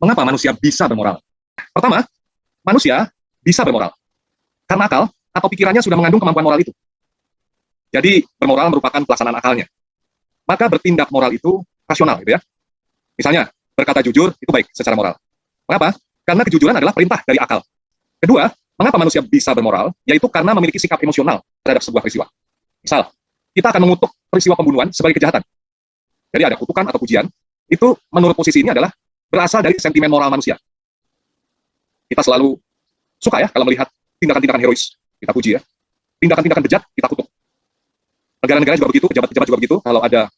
Mengapa manusia bisa bermoral? Pertama, manusia bisa bermoral karena akal atau pikirannya sudah mengandung kemampuan moral itu. Jadi bermoral merupakan pelaksanaan akalnya. Maka bertindak moral itu rasional, gitu ya. Misalnya, berkata jujur itu baik secara moral. Mengapa? Karena kejujuran adalah perintah dari akal. Kedua, mengapa manusia bisa bermoral? Yaitu karena memiliki sikap emosional terhadap sebuah peristiwa. Misal, kita akan mengutuk peristiwa pembunuhan sebagai kejahatan. Jadi ada kutukan atau pujian, itu menurut posisi ini adalah berasal dari sentimen moral manusia. Kita selalu suka ya kalau melihat tindakan-tindakan herois, kita puji ya. Tindakan-tindakan bejat, kita kutuk. Negara-negara juga begitu, pejabat-pejabat juga begitu, kalau ada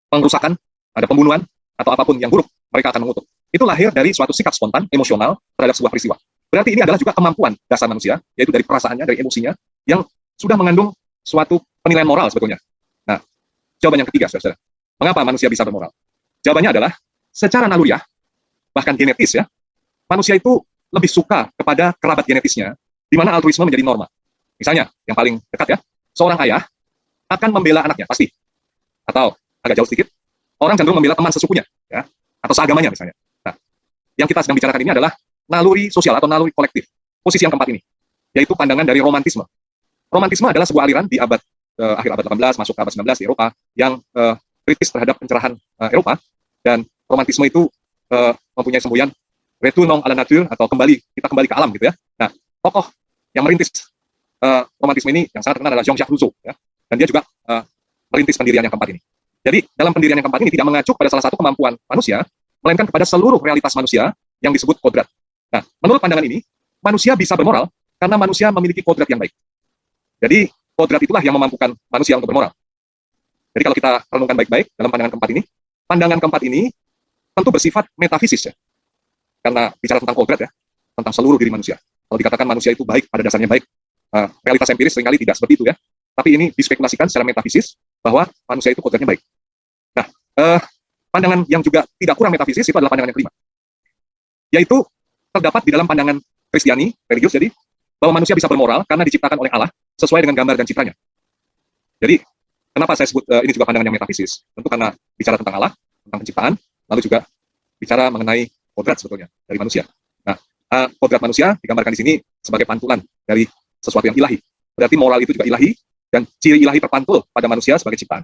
pengrusakan, ada pembunuhan, atau apapun yang buruk, mereka akan mengutuk. Itu lahir dari suatu sikap spontan, emosional, terhadap sebuah peristiwa. Berarti ini adalah juga kemampuan dasar manusia, yaitu dari perasaannya, dari emosinya, yang sudah mengandung suatu penilaian moral sebetulnya. Nah, jawaban yang ketiga, saudara. Mengapa manusia bisa bermoral? Jawabannya adalah, secara naluriah, bahkan genetis ya, manusia itu lebih suka kepada kerabat genetisnya, di mana altruisme menjadi norma. Misalnya, yang paling dekat ya, seorang ayah akan membela anaknya, pasti. Atau agak jauh sedikit, orang cenderung membela teman sesukunya, ya, atau seagamanya misalnya. Nah, yang kita sedang bicarakan ini adalah naluri sosial atau naluri kolektif. Posisi yang keempat ini, yaitu pandangan dari romantisme. Romantisme adalah sebuah aliran di abad akhir abad 18, masuk ke abad 19 di Eropa, yang kritis terhadap pencerahan Eropa, dan romantisme itu mempunyai semboyan retournons à la nature, atau kita kembali ke alam gitu ya. Nah, tokoh yang merintis romantisme ini yang sangat terkenal adalah Jean-Jacques Rousseau, ya. Dan dia juga merintis pendirian yang keempat ini. Jadi dalam pendirian yang keempat ini tidak mengacu pada salah satu kemampuan manusia, melainkan kepada seluruh realitas manusia yang disebut kodrat. Nah, menurut pandangan ini, manusia bisa bermoral karena manusia memiliki kodrat yang baik. Jadi kodrat itulah yang memampukan manusia untuk bermoral. Jadi kalau kita renungkan baik-baik dalam pandangan keempat ini tentu bersifat metafisis ya. Karena bicara tentang kodrat ya, tentang seluruh diri manusia. Kalau dikatakan manusia itu baik, pada dasarnya baik, realitas empiris seringkali tidak seperti itu ya. Tapi ini dispekulasikan secara metafisis bahwa manusia itu kodratnya baik. Nah, pandangan yang juga tidak kurang metafisis itu adalah pandangan yang kelima. Yaitu terdapat di dalam pandangan Kristiani, religius, jadi bahwa manusia bisa bermoral karena diciptakan oleh Allah sesuai dengan gambar dan citranya. Jadi, kenapa saya sebut ini juga pandangan yang metafisis? Tentu karena bicara tentang Allah, tentang penciptaan, lalu juga bicara mengenai kodrat sebetulnya dari manusia. Nah, kodrat manusia digambarkan di sini sebagai pantulan dari sesuatu yang ilahi. Berarti moral itu juga ilahi, dan ciri ilahi terpantul pada manusia sebagai ciptaan.